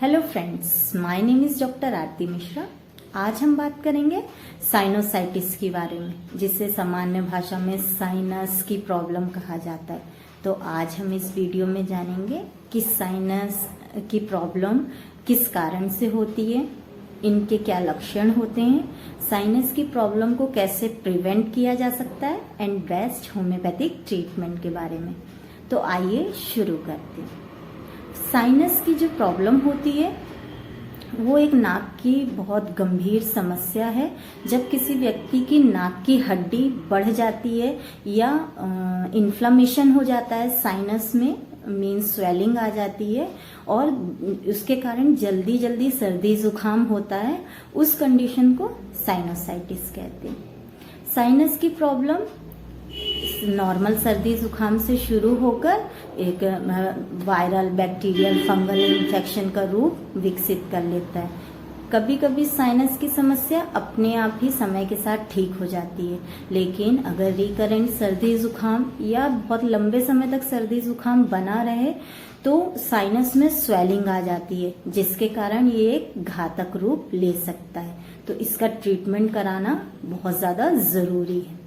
Hello friends, my name is doctor Aarti Mishra. आज हम बात करेंगे साइनोसाइटिस के बारे में, जिसे सामान्य भाषा में साइनस की प्रॉब्लम कहा जाता है। तो आज हम इस वीडियो में जानेंगे कि साइनस की प्रॉब्लम किस कारण से होती है, इनके क्या लक्षण होते हैं, साइनस की प्रॉब्लम को कैसे प्रिवेंट किया जा सकता है एंड बेस्ट होम्योपैथिक ट्रीटमेंट के बारे में। तो आइए शुरू करते हैं। साइनस की जो प्रॉब्लम होती है वो एक नाक की बहुत गंभीर समस्या है। जब किसी व्यक्ति की नाक की हड्डी बढ़ जाती है या इन्फ्लामेशन हो जाता है साइनस में, मीन्स स्वेलिंग आ जाती है और उसके कारण जल्दी जल्दी सर्दी जुकाम होता है, उस कंडीशन को साइनोसाइटिस कहते हैं। साइनस की प्रॉब्लम नॉर्मल सर्दी जुकाम से शुरू होकर एक वायरल, बैक्टीरियल, फंगल इन्फेक्शन का रूप विकसित कर लेता है। कभी कभी साइनस की समस्या अपने आप ही समय के साथ ठीक हो जाती है, लेकिन अगर रिकरेंट सर्दी जुकाम या बहुत लंबे समय तक सर्दी जुकाम बना रहे तो साइनस में स्वेलिंग आ जाती है, जिसके कारण ये एक घातक रूप ले सकता है। तो इसका ट्रीटमेंट कराना बहुत ज्यादा जरूरी है।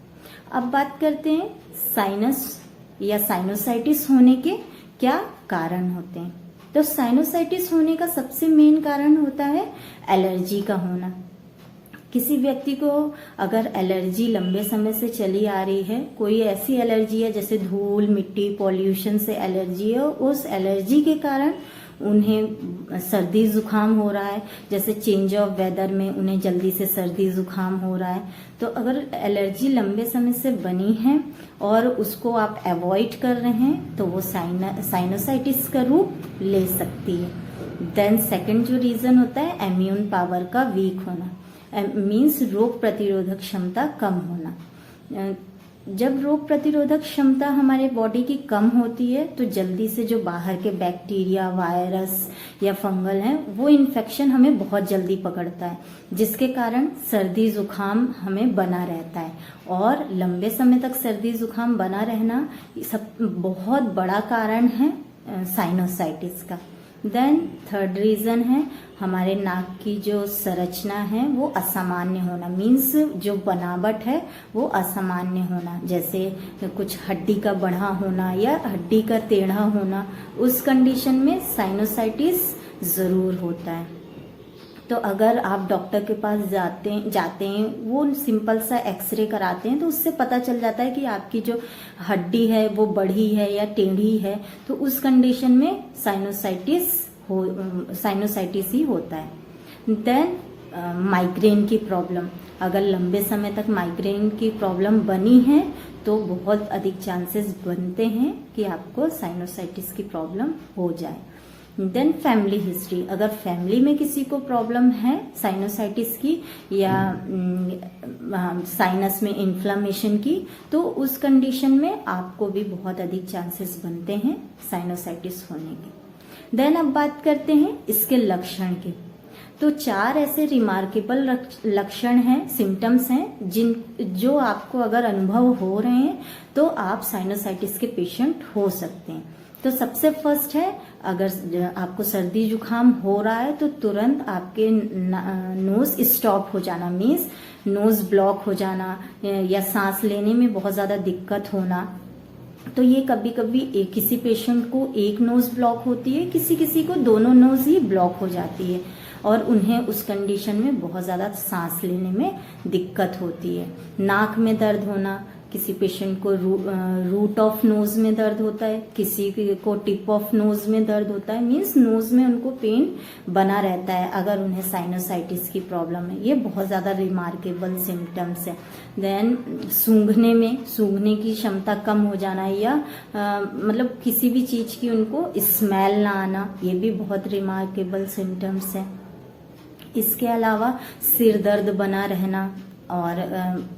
अब बात करते हैं साइनस या साइनोसाइटिस होने के क्या कारण होते हैं। तो साइनोसाइटिस होने का सबसे मेन कारण होता है एलर्जी का होना। किसी व्यक्ति को अगर एलर्जी लंबे समय से चली आ रही है, कोई ऐसी एलर्जी है जैसे धूल, मिट्टी, पॉल्यूशन से एलर्जी है, उस एलर्जी के कारण उन्हें सर्दी जुकाम हो रहा है, जैसे चेंज ऑफ वेदर में उन्हें जल्दी से सर्दी जुकाम हो रहा है। तो अगर एलर्जी लंबे समय से बनी है और उसको आप अवॉइड कर रहे हैं तो वो साइनोसाइटिस का रूप ले सकती है। देन सेकंड जो रीजन होता है इम्यून पावर का वीक होना, मीन्स रोग प्रतिरोधक क्षमता कम होना। जब रोग प्रतिरोधक क्षमता हमारे बॉडी की कम होती है तो जल्दी से जो बाहर के बैक्टीरिया, वायरस या फंगल हैं वो इन्फेक्शन हमें बहुत जल्दी पकड़ता है, जिसके कारण सर्दी जुकाम हमें बना रहता है। और लंबे समय तक सर्दी जुकाम बना रहना सब बहुत बड़ा कारण है साइनोसाइटिस का। देन थर्ड रीजन है हमारे नाक की जो संरचना है वो असामान्य होना, मीन्स जो बनावट है वो असामान्य होना, जैसे कुछ हड्डी का बढ़ा होना या हड्डी का टेढ़ा होना, उस कंडीशन में साइनोसाइटिस जरूर होता है। तो अगर आप डॉक्टर के पास जाते हैं वो सिंपल सा एक्सरे कराते हैं तो उससे पता चल जाता है कि आपकी जो हड्डी है वो बढ़ी है या टेढ़ी है, तो उस कंडीशन में साइनोसाइटिस ही होता है। देन माइग्रेन की प्रॉब्लम, अगर लंबे समय तक माइग्रेन की प्रॉब्लम बनी है तो बहुत अधिक चांसेस बनते हैं कि आपको साइनोसाइटिस की प्रॉब्लम हो जाए। देन फैमिली हिस्ट्री, अगर फैमिली में किसी को प्रॉब्लम है साइनोसाइटिस की या साइनस में इन्फ्लामेशन की, तो उस कंडीशन में आपको भी बहुत अधिक चांसेस बनते हैं साइनोसाइटिस होने के। देन अब बात करते हैं इसके लक्षण के। तो 4 ऐसे रिमार्केबल लक्षण हैं, सिम्टम्स हैं जो आपको अगर अनुभव हो रहे हैं तो आप साइनोसाइटिस के पेशेंट हो सकते हैं। तो सबसे फर्स्ट है, अगर आपको सर्दी जुकाम हो रहा है तो तुरंत आपके नोज स्टॉप हो जाना, मीन्स नोज ब्लॉक हो जाना या सांस लेने में बहुत ज्यादा दिक्कत होना। तो ये कभी कभी किसी पेशेंट को एक नोज ब्लॉक होती है, किसी किसी को दोनों नोज ही ब्लॉक हो जाती है और उन्हें उस कंडीशन में बहुत ज्यादा सांस लेने में दिक्कत होती है। नाक में दर्द होना, किसी पेशेंट को रूट ऑफ नोज में दर्द होता है, किसी को टिप ऑफ नोज में दर्द होता है, मीन्स नोज में उनको पेन बना रहता है अगर उन्हें साइनोसाइटिस की प्रॉब्लम है। ये बहुत ज्यादा रिमार्केबल सिम्टम्स है। देन सूंघने की क्षमता कम हो जाना या मतलब किसी भी चीज की उनको स्मेल ना आना, ये भी बहुत रिमार्केबल सिम्टम्स है। इसके अलावा सिर दर्द बना रहना और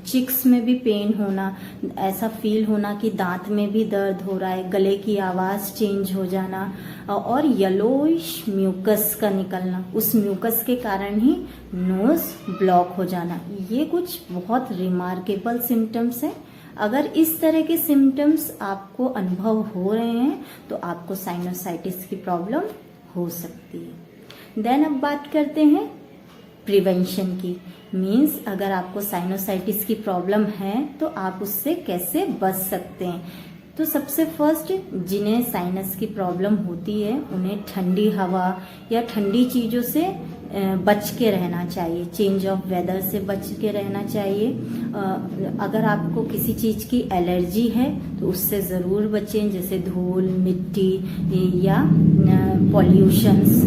चिक्स में भी पेन होना, ऐसा फील होना कि दांत में भी दर्द हो रहा है, गले की आवाज चेंज हो जाना और येलोइश म्यूकस का निकलना, उस म्यूकस के कारण ही नोज ब्लॉक हो जाना, ये कुछ बहुत रिमार्केबल सिम्टम्स है। अगर इस तरह के सिम्टम्स आपको अनुभव हो रहे हैं तो आपको साइनोसाइटिस की प्रॉब्लम हो सकती है। देन अब बात करते हैं प्रिवेंशन की। मीन्स अगर आपको साइनोसाइटिस की प्रॉब्लम है तो आप उससे कैसे बच सकते हैं। तो सबसे फर्स्ट, जिन्हें साइनस की प्रॉब्लम होती है उन्हें ठंडी हवा या ठंडी चीज़ों से बच के रहना चाहिए, चेंज ऑफ वेदर से बच के रहना चाहिए। अगर आपको किसी चीज़ की एलर्जी है तो उससे ज़रूर बचें, जैसे धूल, मिट्टी या पॉल्यूशंस।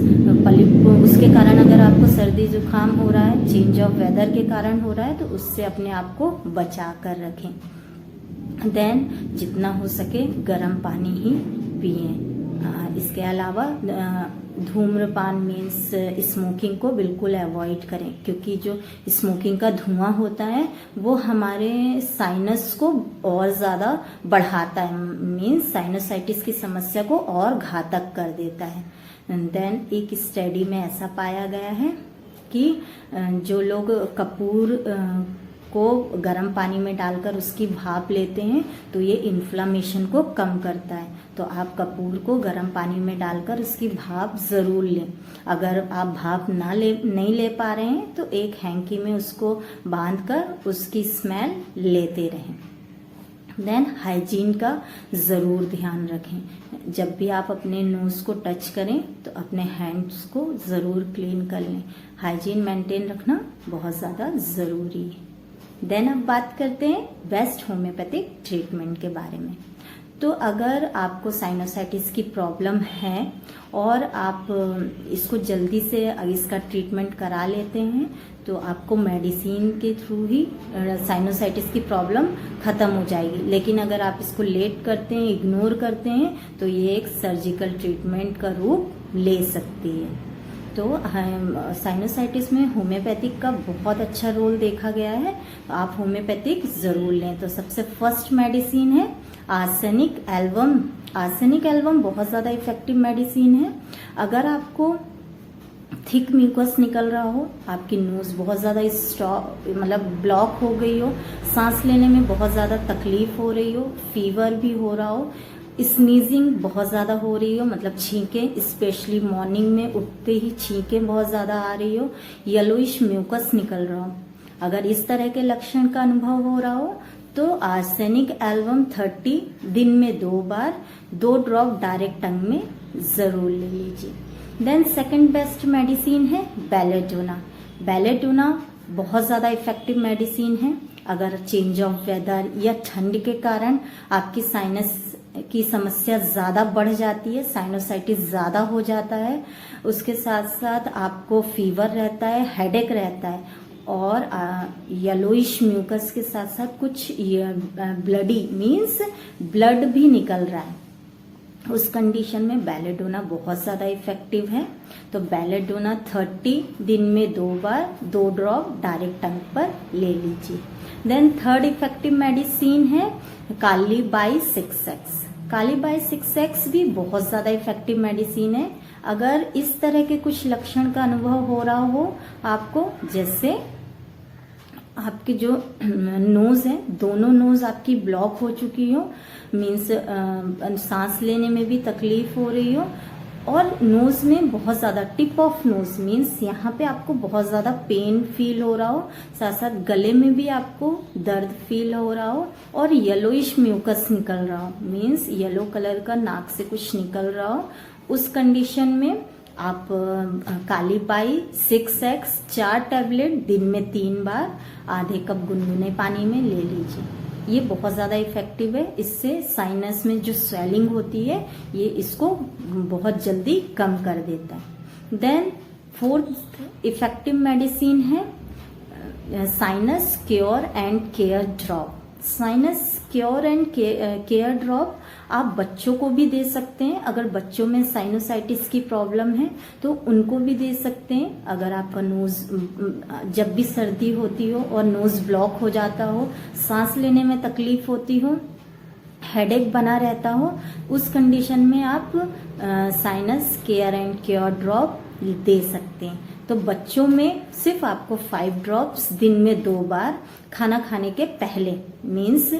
उसके कारण अगर आपको सर्दी जुकाम हो रहा है, चेंज ऑफ वेदर के कारण हो रहा है, तो उससे अपने आप को बचा कर रखें। देन जितना हो सके गर्म पानी ही पिएं। इसके अलावा धूम्रपान मीन्स स्मोकिंग को बिल्कुल अवॉइड करें, क्योंकि जो स्मोकिंग का धुआं होता है वो हमारे साइनस को और ज़्यादा बढ़ाता है, मीन्स साइनोसाइटिस की समस्या को और घातक कर देता है। देन एक स्टडी में ऐसा पाया गया है कि जो लोग कपूर को गर्म पानी में डालकर उसकी भाप लेते हैं तो ये इन्फ्लामेशन को कम करता है। तो आप कपूर को गर्म पानी में डालकर उसकी भाप ज़रूर लें। अगर आप भाप नहीं ले पा रहे हैं तो एक हैंकी में उसको बांधकर उसकी स्मेल लेते रहें। देन हाइजीन का ज़रूर ध्यान रखें। जब भी आप अपने नोज़ को टच करें तो अपने हैंड्स को ज़रूर क्लीन कर लें। हाइजीन मेंटेन रखना बहुत ज़्यादा ज़रूरी है। देन अब बात करते हैं बेस्ट होम्योपैथिक ट्रीटमेंट के बारे में। तो अगर आपको साइनोसाइटिस की प्रॉब्लम है और आप इसको जल्दी से इसका ट्रीटमेंट करा लेते हैं तो आपको मेडिसिन के थ्रू ही साइनोसाइटिस की प्रॉब्लम ख़त्म हो जाएगी। लेकिन अगर आप इसको लेट करते हैं, इग्नोर करते हैं, तो ये एक सर्जिकल ट्रीटमेंट का रूप ले सकती है। तो साइनोसाइटिस में होम्योपैथिक का बहुत अच्छा रोल देखा गया है, तो आप होम्योपैथिक ज़रूर लें। तो सबसे फर्स्ट मेडिसिन है आर्सेनिक एल्बम। आर्सेनिक एल्बम बहुत ज़्यादा इफेक्टिव मेडिसिन है। अगर आपको थिक म्यूकस निकल रहा हो, आपकी नोज़ बहुत ज़्यादा मतलब ब्लॉक हो गई हो, सांस लेने में बहुत ज़्यादा तकलीफ हो रही हो, फीवर भी हो रहा हो, स्नीजिंग बहुत ज़्यादा हो रही हो, मतलब छींकें, स्पेशली मॉर्निंग में उठते ही छींकें बहुत ज़्यादा आ रही हो, येलोइश म्यूकस निकल रहा हो, अगर इस तरह के लक्षण का अनुभव हो रहा हो तो आर्सेनिक एल्बम 30 दिन में 2 बार 2 ड्रॉप डायरेक्ट टंग में ज़रूर ले लीजिए। देन सेकंड बेस्ट मेडिसिन है बेलेडोना। बेलेडोना बहुत ज़्यादा इफेक्टिव मेडिसिन है। अगर चेंज ऑफ वेदर या ठंड के कारण आपकी साइनस की समस्या ज़्यादा बढ़ जाती है, साइनोसाइटिस ज़्यादा हो जाता है, उसके साथ साथ आपको फीवर रहता है, हेडेक रहता है और येलोइश म्यूकस के साथ साथ कुछ ब्लडी मीन्स ब्लड भी निकल रहा है, उस कंडीशन में बेलेडोना बहुत ज़्यादा इफेक्टिव है। तो बेलेडोना 30 दिन में 2 बार 2 ड्रॉप डायरेक्ट टंग पर ले लीजिए। देन थर्ड इफेक्टिव मेडिसिन है कालीबाई 6X। कालीबाई 6X भी बहुत ज़्यादा इफेक्टिव मेडिसिन है। अगर इस तरह के कुछ लक्षण का अनुभव हो रहा हो आपको, जैसे आपके जो नोज है, दोनों नोज आपकी ब्लॉक हो चुकी हो, मीन्स सांस लेने में भी तकलीफ हो रही हो और नोज में बहुत ज़्यादा टिप ऑफ नोज मीन्स यहाँ पे आपको बहुत ज़्यादा पेन फील हो रहा हो, साथ साथ गले में भी आपको दर्द फील हो रहा हो और येलोइश म्यूकस निकल रहा हो, मीन्स येलो कलर का नाक से कुछ निकल रहा हो, उस कंडीशन में आप कालीबाई 6X 4 टैबलेट दिन में 3 बार आधे कप गुनगुने पानी में ले लीजिए। ये बहुत ज़्यादा इफेक्टिव है। इससे साइनस में जो स्वेलिंग होती है ये इसको बहुत जल्दी कम कर देता है। देन फोर्थ इफेक्टिव मेडिसिन है sinus cure and care drop. Sinus cure and care drop आप बच्चों को भी दे सकते हैं। अगर बच्चों में साइनोसाइटिस की प्रॉब्लम है तो उनको भी दे सकते हैं। अगर आपका नोज जब भी सर्दी होती हो और नोज ब्लॉक हो जाता हो, सांस लेने में तकलीफ होती हो, हेडेक बना रहता हो, उस कंडीशन में आप sinus care and cure drop दे सकते हैं। तो बच्चों में सिर्फ आपको 5 ड्रॉप्स दिन में 2 बार खाना खाने के पहले मीन्स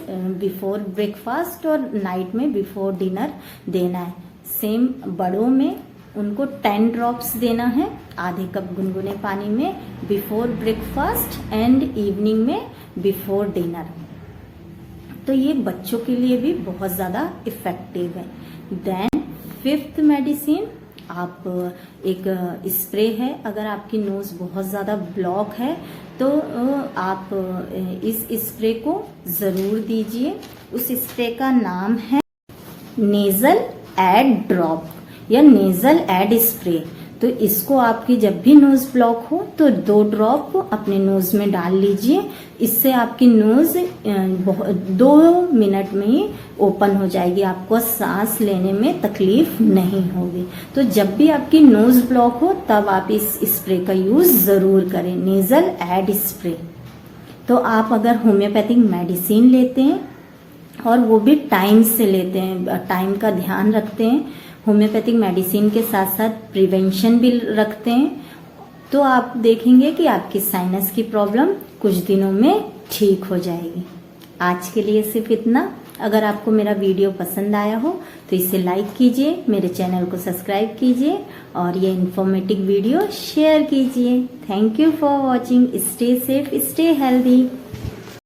बिफोर ब्रेकफास्ट और नाइट में बिफोर डिनर देना है। सेम बड़ों में उनको 10 ड्रॉप्स देना है आधे कप गुनगुने पानी में बिफोर ब्रेकफास्ट एंड इवनिंग में बिफोर डिनर। तो ये बच्चों के लिए भी बहुत ज़्यादा इफेक्टिव है। देन 5th मेडिसिन, आप एक स्प्रे है, अगर आपकी नोज बहुत ज़्यादा ब्लॉक है तो आप इस स्प्रे को ज़रूर दीजिए। उस स्प्रे का नाम है नेजल एड ड्रॉप या नेजल एड स्प्रे। तो इसको आपकी जब भी नोज ब्लॉक हो तो 2 ड्रॉप अपने नोज में डाल लीजिए। इससे आपकी नोज 2 मिनट में ही ओपन हो जाएगी, आपको सांस लेने में तकलीफ नहीं होगी। तो जब भी आपकी नोज ब्लॉक हो तब आप इस स्प्रे का यूज जरूर करें, नेजल एड स्प्रे। तो आप अगर होम्योपैथिक मेडिसिन लेते हैं और वो भी टाइम से लेते हैं, टाइम का ध्यान रखते हैं, होम्योपैथिक मेडिसिन के साथ साथ प्रिवेंशन भी रखते हैं, तो आप देखेंगे कि आपकी साइनस की प्रॉब्लम कुछ दिनों में ठीक हो जाएगी। आज के लिए सिर्फ इतना। अगर आपको मेरा वीडियो पसंद आया हो तो इसे लाइक कीजिए, मेरे चैनल को सब्सक्राइब कीजिए और ये इन्फॉर्मेटिव वीडियो शेयर कीजिए। Thank you for watching. Stay safe, stay healthy.